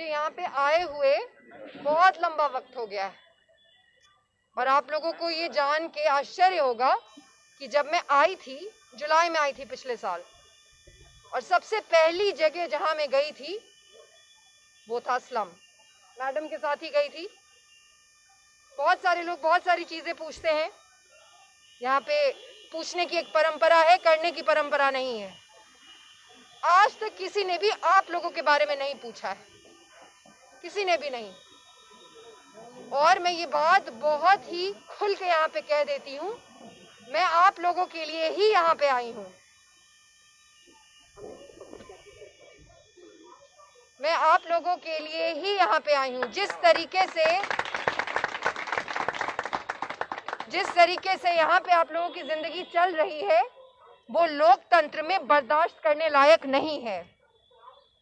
मुझे यहाँ पे आए हुए बहुत लंबा वक्त हो गया है और आप लोगों को ये जान के आश्चर्य होगा कि जब मैं आई थी, जुलाई में आई थी पिछले साल, और सबसे पहली जगह जहां मैं गई थी वो था स्लम। मैडम के साथ ही गई थी। बहुत सारे लोग बहुत सारी चीजें पूछते हैं। यहाँ पे पूछने की एक परंपरा है, करने की परंपरा नहीं है। आज तक किसी ने भी आप लोगों के बारे में नहीं पूछा है, किसी ने भी नहीं। और मैं ये बात बहुत ही खुल के यहाँ पे कह देती हूँ, मैं आप लोगों के लिए ही यहाँ पे आई हूँ। मैं आप लोगों के लिए ही यहाँ पे आई हूँ। जिस तरीके से यहाँ पे आप लोगों की जिंदगी चल रही है वो लोकतंत्र में बर्दाश्त करने लायक नहीं है।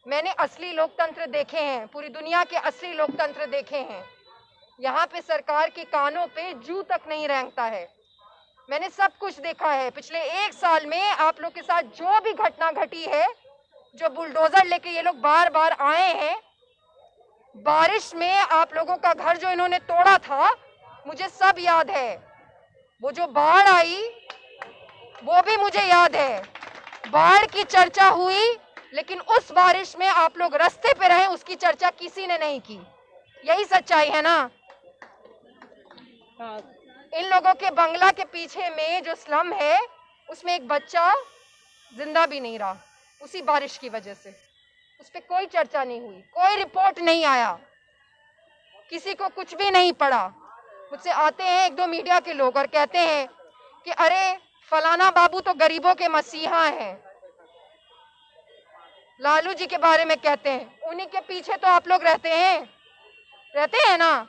मैंने असली लोकतंत्र देखे हैं, पूरी दुनिया के असली लोकतंत्र देखे हैं। यहाँ पे सरकार के कानों पे जू तक नहीं रेंगता है। मैंने सब कुछ देखा है। पिछले 1 साल में आप लोग के साथ जो भी घटना घटी है, जो बुलडोजर लेके ये लोग बार बार आए हैं, बारिश में आप लोगों का घर जो इन्होंने तोड़ा था, मुझे सब याद है। वो जो बाढ़ आई वो भी मुझे याद है। बाढ़ की चर्चा हुई लेकिन उस बारिश में आप लोग रास्ते पे रहे, उसकी चर्चा किसी ने नहीं की। यही सच्चाई है ना। इन लोगों के बंगला के पीछे में जो स्लम है उसमें एक बच्चा जिंदा भी नहीं रहा उसी बारिश की वजह से। उस पर कोई चर्चा नहीं हुई, कोई रिपोर्ट नहीं आया, किसी को कुछ भी नहीं पड़ा। मुझसे आते हैं 1-2 मीडिया के लोग और कहते हैं कि अरे फलाना बाबू तो गरीबों के मसीहा हैं, लालू जी के बारे में कहते हैं। उन्हीं के पीछे तो आप लोग रहते हैं ना।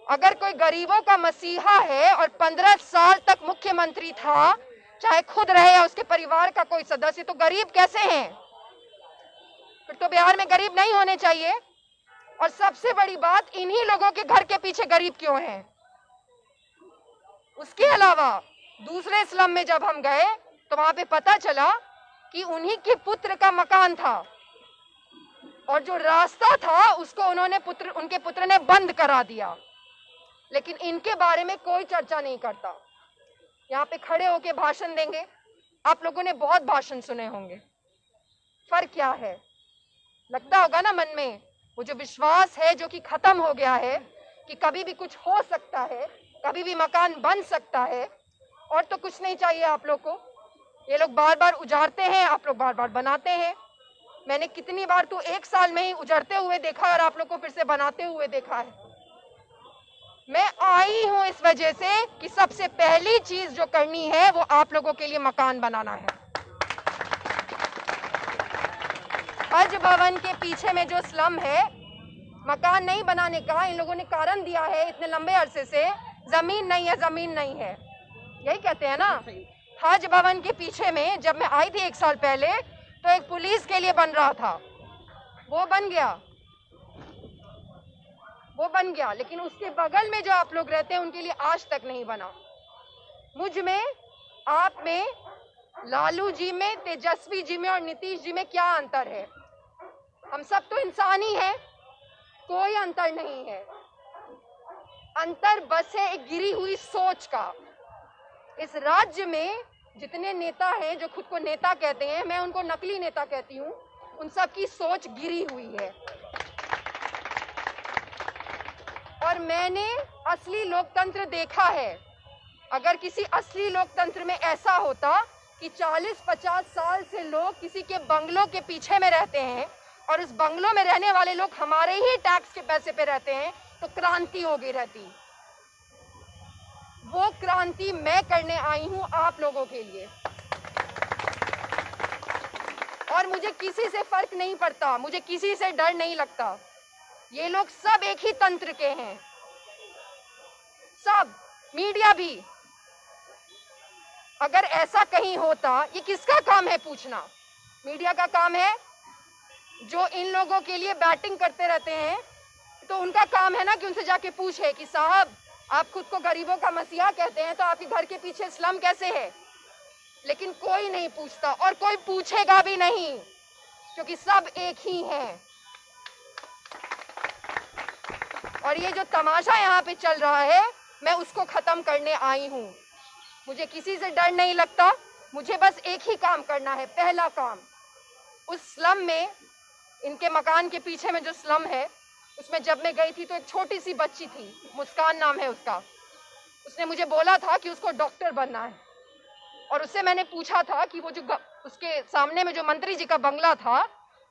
अगर कोई गरीबों का मसीहा है और 15 साल तक मुख्यमंत्री था, चाहे खुद रहे या उसके परिवार का कोई सदस्य, तो गरीब कैसे हैं? फिर तो बिहार में गरीब नहीं होने चाहिए। और सबसे बड़ी बात, इन्हीं लोगों के घर के पीछे गरीब क्यों हैं? उसके अलावा दूसरे स्लम में जब हम गए तो वहां पे पता चला कि उन्हीं के पुत्र का मकान था और जो रास्ता था उसको उनके पुत्र ने बंद करा दिया। लेकिन इनके बारे में कोई चर्चा नहीं करता। यहाँ पे खड़े होके भाषण देंगे। आप लोगों ने बहुत भाषण सुने होंगे। फर्क क्या है? लगता होगा ना मन में वो जो विश्वास है जो कि खत्म हो गया है कि कभी भी कुछ हो सकता है, कभी भी मकान बन सकता है, और तो कुछ नहीं चाहिए आप लोग को। ये लोग बार बार उजाड़ते हैं, आप लोग बार बार बनाते हैं। मैंने कितनी बार तो 1 साल में ही उजड़ते हुए देखा और आप लोग को फिर से बनाते हुए देखा है। मैं आई हूं इस वजह से कि सबसे पहली चीज जो करनी है वो आप लोगों के लिए मकान बनाना है। हज भवन के पीछे में जो स्लम है, मकान नहीं बनाने का इन लोगों ने कारण दिया है इतने लंबे अरसे से, जमीन नहीं है, जमीन नहीं है, यही कहते हैं ना। हज भवन के पीछे में जब मैं आई थी 1 साल पहले तो एक पुलिस के लिए बन रहा था, वो बन गया, लेकिन उसके बगल में जो आप लोग रहते हैं उनके लिए आज तक नहीं बना। मुझ में, आप में, लालू जी में, तेजस्वी जी में और नीतीश जी में क्या अंतर है? हम सब तो इंसान ही हैं, कोई अंतर नहीं है। अंतर बस है एक गिरी हुई सोच का। इस राज्य में जितने नेता हैं जो खुद को नेता कहते हैं, मैं उनको नकली नेता कहती हूँ, उन सब की सोच गिरी हुई है। और मैंने असली लोकतंत्र देखा है। अगर किसी असली लोकतंत्र में ऐसा होता कि 40-50 साल से लोग किसी के बंगलों के पीछे में रहते हैं और उस बंगलों में रहने वाले लोग हमारे ही टैक्स के पैसे पे रहते हैं, तो क्रांति हो गई रहती। वो क्रांति मैं करने आई हूं आप लोगों के लिए। और मुझे किसी से फर्क नहीं पड़ता, मुझे किसी से डर नहीं लगता। ये लोग सब एक ही तंत्र के हैं, सब, मीडिया भी। अगर ऐसा कहीं होता, ये किसका काम है पूछना? मीडिया का काम है। जो इन लोगों के लिए बैटिंग करते रहते हैं तो उनका काम है ना कि उनसे जाके पूछे कि साहब आप खुद को गरीबों का मसीहा कहते हैं, तो आपके घर के पीछे स्लम कैसे है? लेकिन कोई नहीं पूछता और कोई पूछेगा भी नहीं, क्योंकि सब एक ही हैं। और ये जो तमाशा यहाँ पे चल रहा है, मैं उसको खत्म करने आई हूँ। मुझे किसी से डर नहीं लगता, मुझे बस एक ही काम करना है। पहला काम, उस स्लम में, इनके मकान के पीछे में जो स्लम है, उसमें जब मैं गई थी तो एक छोटी सी बच्ची थी, मुस्कान नाम है उसका। उसने मुझे बोला था कि उसको डॉक्टर बनना है, और उससे मैंने पूछा था कि वो जो उसके सामने में जो मंत्री जी का बंगला था,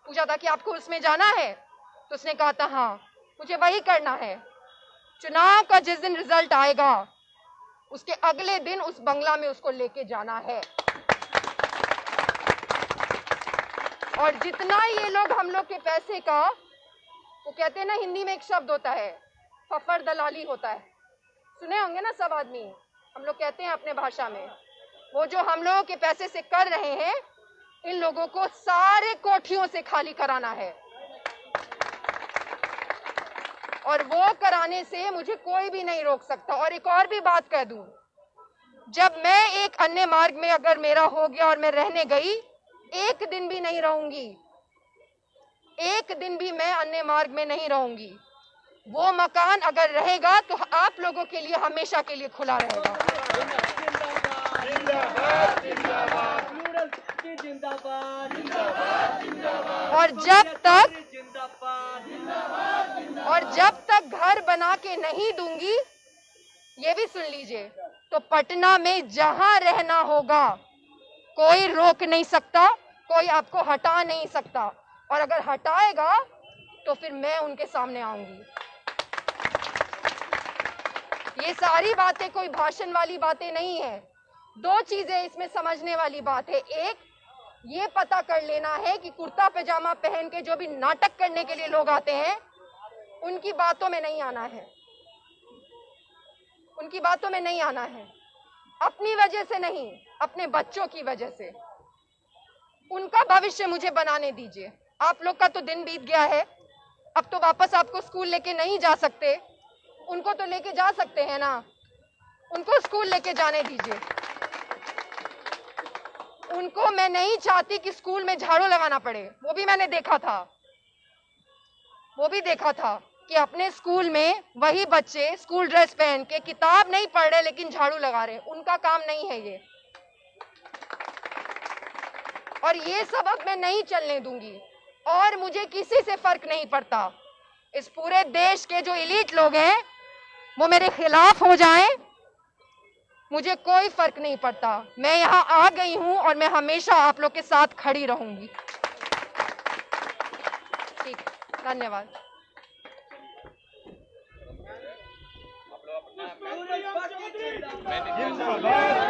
पूछा था कि आपको उसमें जाना है, तो उसने कहा था हाँ, मुझे वही करना है। चुनाव का जिस दिन रिजल्ट आएगा, उसके अगले दिन उस बंगला में उसको लेके जाना है। और जितना ये लोग हम लोग के पैसे का, वो कहते हैं ना, हिंदी में एक शब्द होता है, फफर दलाली होता है, सुने होंगे ना सब आदमी, हम लोग कहते हैं अपने भाषा में। वो जो हम लोगों के पैसे से कर रहे हैं, इन लोगों को सारे कोठियों से खाली कराना है, और वो कराने से मुझे कोई भी नहीं रोक सकता। और एक और भी बात कह दूं, जब मैं एक अन्य मार्ग में अगर मेरा हो गया और मैं रहने गई, एक दिन भी नहीं रहूंगी, एक दिन भी मैं अन्य मार्ग में नहीं रहूंगी। वो मकान अगर रहेगा तो आप लोगों के लिए हमेशा के लिए खुला रहेगा। और जब तक घर बना के नहीं दूंगी, ये भी सुन लीजिए, तो पटना में जहां रहना होगा कोई रोक नहीं सकता, कोई आपको हटा नहीं सकता, और अगर हटाएगा तो फिर मैं उनके सामने आऊंगी। ये सारी बातें कोई भाषण वाली बातें नहीं है। दो चीजें इसमें समझने वाली बात है। एक, ये पता कर लेना है कि कुर्ता पैजामा पहन के जो भी नाटक करने के लिए लोग आते हैं, उनकी बातों में नहीं आना है, उनकी बातों में नहीं आना है। अपनी वजह से नहीं, अपने बच्चों की वजह से। उनका भविष्य मुझे बनाने दीजिए। आप लोग का तो दिन बीत गया है, अब तो वापस आपको स्कूल लेके नहीं जा सकते, उनको तो लेके जा सकते हैं ना, उनको स्कूल लेके जाने दीजिए। उनको मैं नहीं चाहती कि स्कूल में झाड़ू लगाना पड़े। वो भी मैंने देखा था, वो भी देखा था कि अपने स्कूल में वही बच्चे स्कूल ड्रेस पहन के किताब नहीं पढ़ रहे लेकिन झाड़ू लगा रहे। उनका काम नहीं है ये, और ये सब अब मैं नहीं चलने दूंगी। और मुझे किसी से फर्क नहीं पड़ता, इस पूरे देश के जो एलीट लोग हैं वो मेरे खिलाफ हो जाएं, मुझे कोई फर्क नहीं पड़ता। मैं यहाँ आ गई हूँ और मैं हमेशा आप लोग के साथ खड़ी रहूंगी। ठीक, धन्यवाद।